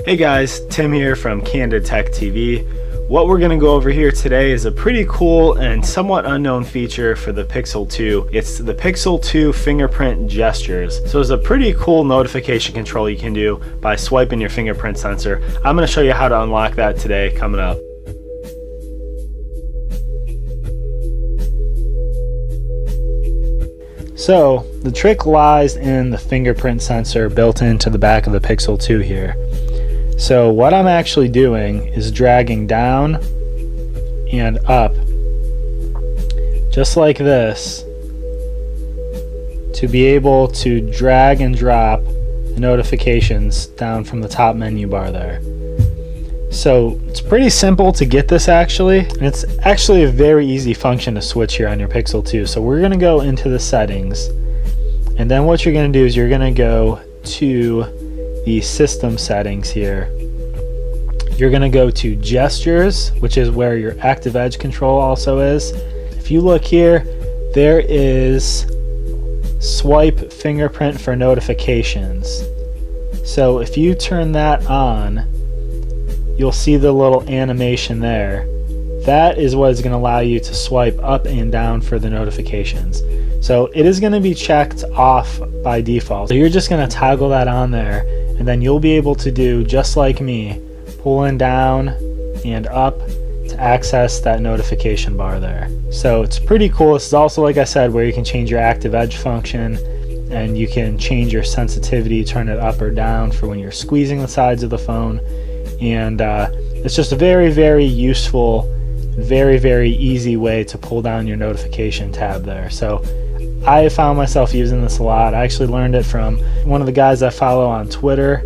Hey guys, Tim here from Candid Tech TV. What we're going to go over here today is a pretty cool and somewhat unknown feature for the Pixel 2. It's the Pixel 2 fingerprint gestures. So it's a pretty cool notification control you can do by swiping your fingerprint sensor. I'm going to show you how to unlock that today coming up. So the trick lies in the fingerprint sensor built into the back of the Pixel 2 here. So what I'm actually doing is dragging down and up, just like this, to be able to drag and drop the notifications down from the top menu bar there. So it's pretty simple to get this actually, and it's actually a very easy function to switch here on your Pixel 2. So we're going to go into the settings, and then what you're going to do is you're going to go to the system settings here. You're going to go to gestures, which is where your active edge control also is. If you look here, there is swipe fingerprint for notifications. So if you turn that on, you'll see the little animation there. That is what is going to allow you to swipe up and down for the notifications. So it is going to be checked off by default. So you're just going to toggle that on there, and then you'll be able to do just like me, pulling down and up to access that notification bar there. So it's pretty cool. This is also, like I said, where you can change your active edge function, and you can change your sensitivity, turn it up or down for when you're squeezing the sides of the phone. And it's just a very, very useful, very, very easy way to pull down your notification tab there. So I found myself using this a lot. I actually learned it from one of the guys I follow on Twitter.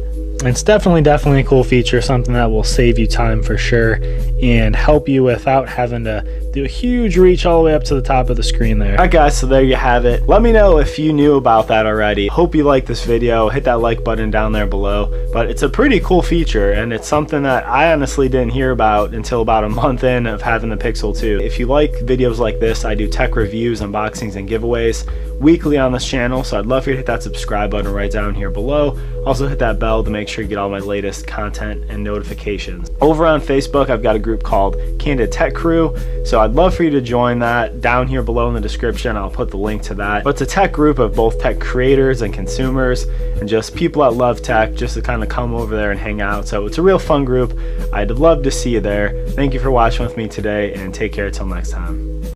It's definitely a cool feature, something that will save you time for sure and help you without having to do a huge reach all the way up to the top of the screen there. Alright guys, so there you have it. Let me know if you knew about that already. Hope you liked this video. Hit that like button down there below. But it's a pretty cool feature, and it's something that I honestly didn't hear about until about a month in of having the Pixel 2. If you like videos like this, I do tech reviews, unboxings, and giveaways weekly on this channel, so I'd love for you to hit that subscribe button right down here below. Also hit that bell to make sure you get all my latest content and notifications. Over on Facebook, I've got a group called Candid Tech Crew, so I'd love for you to join that. Down here below in the description, I'll put the link to that. But it's a tech group of both tech creators and consumers and just people that love tech, just to kind of come over there and hang out. So it's a real fun group. I'd love to see you there. Thank you for watching with me today, and take care till next time.